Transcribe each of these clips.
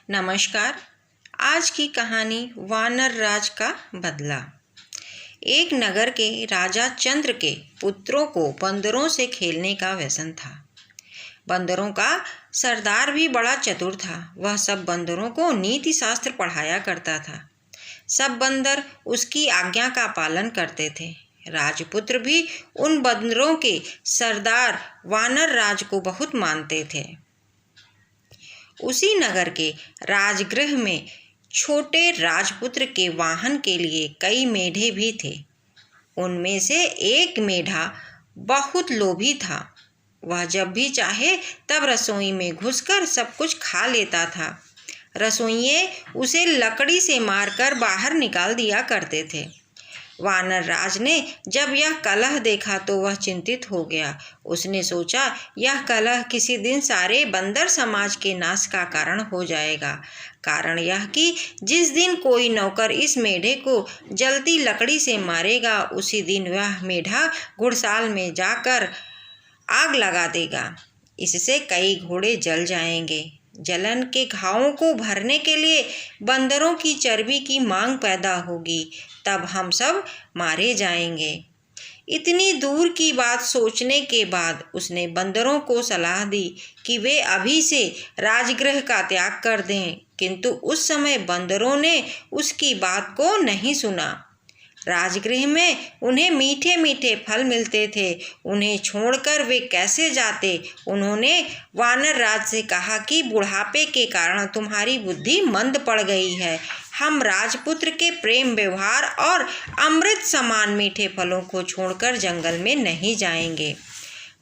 नमस्कार। आज की कहानी वानर राज का बदला। एक नगर के राजा चंद्र के पुत्रों को बंदरों से खेलने का व्यसन था। बंदरों का सरदार भी बड़ा चतुर था। वह सब बंदरों को नीति शास्त्र पढ़ाया करता था। सब बंदर उसकी आज्ञा का पालन करते थे। राजपुत्र भी उन बंदरों के सरदार वानर राज को बहुत मानते थे। उसी नगर के राजगृह में छोटे राजपुत्र के वाहन के लिए कई मेढ़े भी थे। उनमें से एक मेढ़ा बहुत लोभी था। वह जब भी चाहे तब रसोई में घुसकर सब कुछ खा लेता था। रसोइये उसे लकड़ी से मारकर बाहर निकाल दिया करते थे। वानर राज ने जब यह कलह देखा तो वह चिंतित हो गया। उसने सोचा, यह कलह किसी दिन सारे बंदर समाज के नाश का कारण हो जाएगा। कारण यह कि जिस दिन कोई नौकर इस मेढ़े को जलती लकड़ी से मारेगा, उसी दिन वह मेढ़ा घुड़साल में जाकर आग लगा देगा। इससे कई घोड़े जल जाएंगे। जलन के घावों को भरने के लिए बंदरों की चर्बी की मांग पैदा होगी। तब हम सब मारे जाएंगे। इतनी दूर की बात सोचने के बाद उसने बंदरों को सलाह दी कि वे अभी से राजगृह का त्याग कर दें। किंतु उस समय बंदरों ने उसकी बात को नहीं सुना। राजगृह में उन्हें मीठे मीठे फल मिलते थे। उन्हें छोड़कर वे कैसे जाते। उन्होंने वानर राज से कहा कि बुढ़ापे के कारण तुम्हारी बुद्धि मंद पड़ गई है। हम राजपुत्र के प्रेम व्यवहार और अमृत समान मीठे फलों को छोड़कर जंगल में नहीं जाएंगे।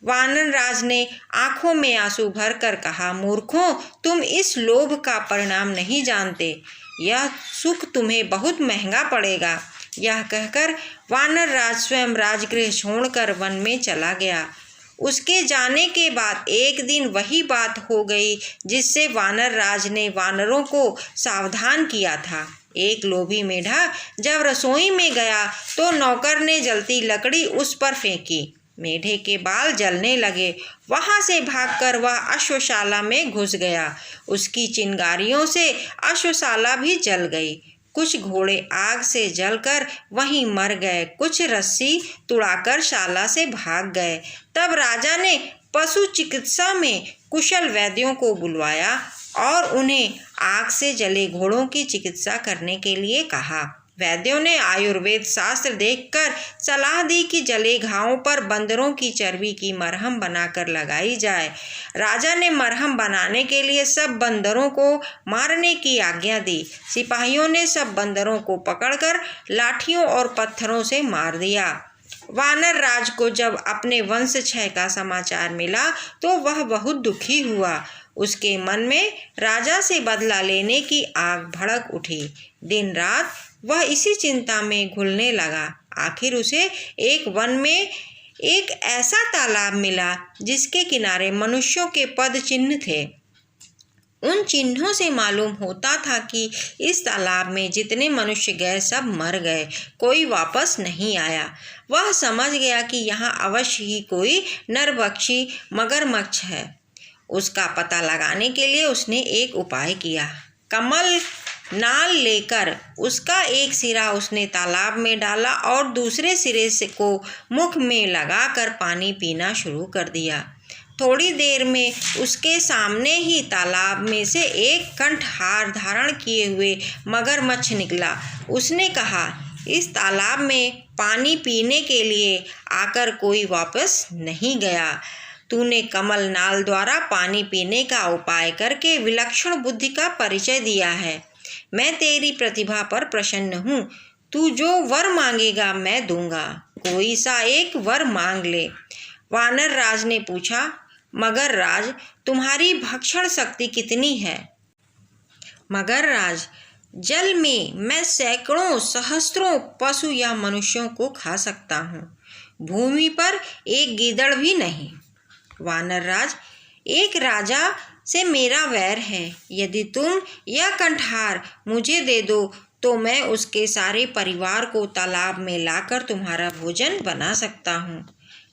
वानर राज ने आंखों में आंसू भरकर कहा, मूर्खों, तुम इस लोभ का परिणाम नहीं जानते। यह सुख तुम्हें बहुत महंगा पड़ेगा। यह कहकर वानर राज स्वयं राजगृह छोड़कर वन में चला गया। उसके जाने के बाद एक दिन वही बात हो गई जिससे वानर राज ने वानरों को सावधान किया था। एक लोभी मेढ़ा जब रसोई में गया तो नौकर ने जलती लकड़ी उस पर फेंकी। मेढ़े के बाल जलने लगे। वहां से भागकर वह अश्वशाला में घुस गया। उसकी चिंगारियों से अश्वशाला भी जल गई। कुछ घोड़े आग से जलकर वहीं मर गए। कुछ रस्सी तुड़ाकर शाला से भाग गए। तब राजा ने पशु चिकित्सा में कुशल वैद्यों को बुलवाया और उन्हें आग से जले घोड़ों की चिकित्सा करने के लिए कहा। वैद्यों ने आयुर्वेद शास्त्र देखकर सलाह दी कि जले घावों पर बंदरों की चर्बी की मरहम बनाकर लगाई जाए। राजा ने मरहम बनाने के लिए सब बंदरों को मारने की आज्ञा दी। सिपाहियों ने सब बंदरों को पकड़कर लाठियों और पत्थरों से मार दिया। वानर राज को जब अपने वंश क्षय का समाचार मिला तो वह बहुत दुखी हुआ। उसके मन में राजा से बदला लेने की आग भड़क उठी। दिन रात वह इसी चिंता में घुलने लगा। आखिर उसे एक वन में एक ऐसा तालाब मिला जिसके किनारे मनुष्यों के पद चिन्ह थे। उन चिन्हों से मालूम होता था कि इस तालाब में जितने मनुष्य गए सब मर गए, कोई वापस नहीं आया। वह समझ गया कि यहाँ अवश्य ही कोई नरभक्षी मगरमच्छ है। उसका पता लगाने के लिए उसने एक उपाय किया। कमल नाल लेकर उसका एक सिरा उसने तालाब में डाला और दूसरे सिरे से को मुख में लगाकर पानी पीना शुरू कर दिया। थोड़ी देर में उसके सामने ही तालाब में से एक कंठहार धारण किए हुए मगरमच्छ निकला। उसने कहा, इस तालाब में पानी पीने के लिए आकर कोई वापस नहीं गया। तूने कमल नाल द्वारा पानी पीने का उपाय करके विलक्षण बुद्धि का परिचय दिया है। मैं तेरी प्रतिभा पर प्रसन्न हूँ। तू जो वर मांगेगा मैं दूंगा। कोई सा एक वर मांग ले। वानर राज ने पूछा, मगर राज, तुम्हारी भक्षण शक्ति कितनी है? मगर राज, जल में मैं सैकड़ों सहस्त्रों पशु या मनुष्यों को खा सकता हूँ। भूमि पर एक गीदड़ भी नहीं। वानर राज, एक राजा से मेरा वैर है। यदि तुम यह कंठहार मुझे दे दो तो मैं उसके सारे परिवार को तालाब में लाकर तुम्हारा भोजन बना सकता हूँ।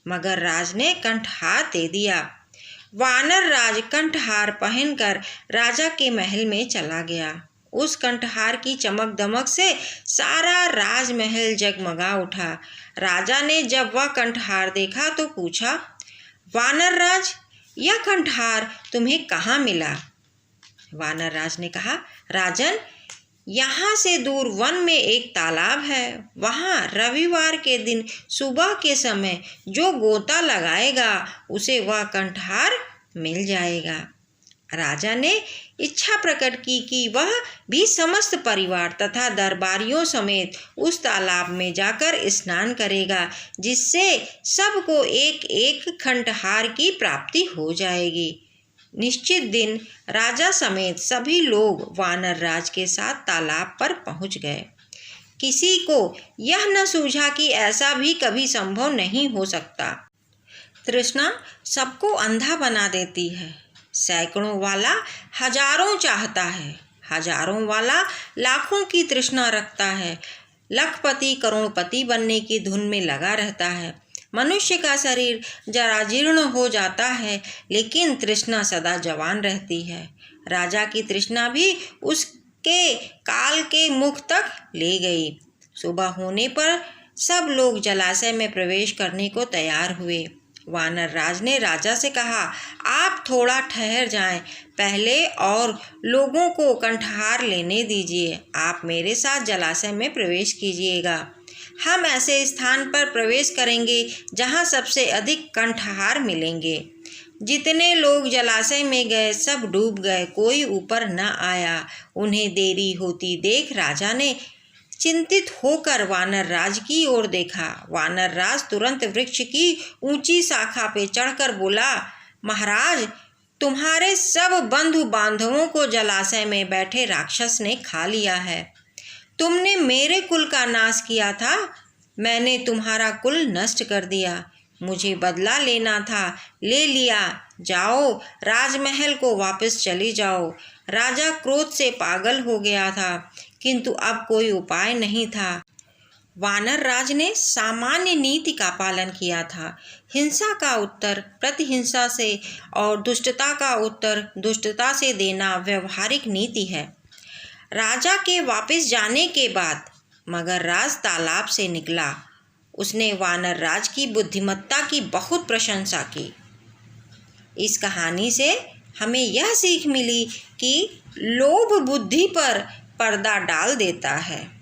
मगर राज ने कंठहार दे दिया। वानर राज कंठहार पहनकर राजा के महल में चला गया। उस कंठहार की चमक दमक से सारा राजमहल जगमगा उठा। राजा ने जब वह कंठहार देखा तो पूछा, वानर राज, यह कंठहार तुम्हें कहाँ मिला? वानर राज ने कहा, राजन, यहाँ से दूर वन में एक तालाब है। वहाँ रविवार के दिन सुबह के समय जो गोता लगाएगा उसे वह कंठहार मिल जाएगा। राजा ने इच्छा प्रकट की कि वह भी समस्त परिवार तथा दरबारियों समेत उस तालाब में जाकर स्नान करेगा, जिससे सबको एक एक कंठहार की प्राप्ति हो जाएगी। निश्चित दिन राजा समेत सभी लोग वानर राज के साथ तालाब पर पहुंच गए। किसी को यह न सूझा कि ऐसा भी कभी संभव नहीं हो सकता। तृष्णा सबको अंधा बना देती है। सैकड़ों वाला हजारों चाहता है, हजारों वाला लाखों की तृष्णा रखता है, लखपति करोड़पति बनने की धुन में लगा रहता है। मनुष्य का शरीर जरा जीर्ण हो जाता है, लेकिन तृष्णा सदा जवान रहती है। राजा की तृष्णा भी उसके काल के मुख तक ले गई। सुबह होने पर सब लोग जलाशय में प्रवेश करने को तैयार हुए। वानर राज ने राजा से कहा, आप थोड़ा ठहर जाएं पहले और लोगों को कंठहार लेने दीजिए। आप मेरे साथ जलाशय में प्रवेश कीजिएगा। हम ऐसे स्थान पर प्रवेश करेंगे जहां सबसे अधिक कंठहार मिलेंगे। जितने लोग जलाशय में गए सब डूब गए, कोई ऊपर न आया। उन्हें देरी होती देख राजा ने चिंतित होकर वानर राज की ओर देखा। वानर राज तुरंत वृक्ष की ऊंची शाखा पे चढ़कर बोला, महाराज, तुम्हारे सब बंधु बांधवों को जलाशय में बैठे राक्षस ने खा लिया है। तुमने मेरे कुल का नाश किया था, मैंने तुम्हारा कुल नष्ट कर दिया। मुझे बदला लेना था, ले लिया। जाओ, राजमहल को वापस चली जाओ। राजा क्रोध से पागल हो गया था, किंतु अब कोई उपाय नहीं था। वानर राज ने सामान्य नीति का पालन किया था। हिंसा का उत्तर प्रतिहिंसा से और दुष्टता का उत्तर दुष्टता से देना व्यवहारिक नीति है। राजा के वापस जाने के बाद मगरराज तालाब से निकला। उसने वानर राज की बुद्धिमत्ता की बहुत प्रशंसा की। इस कहानी से हमें यह सीख मिली कि लोभ बुद्धि पर पर्दा डाल देता है।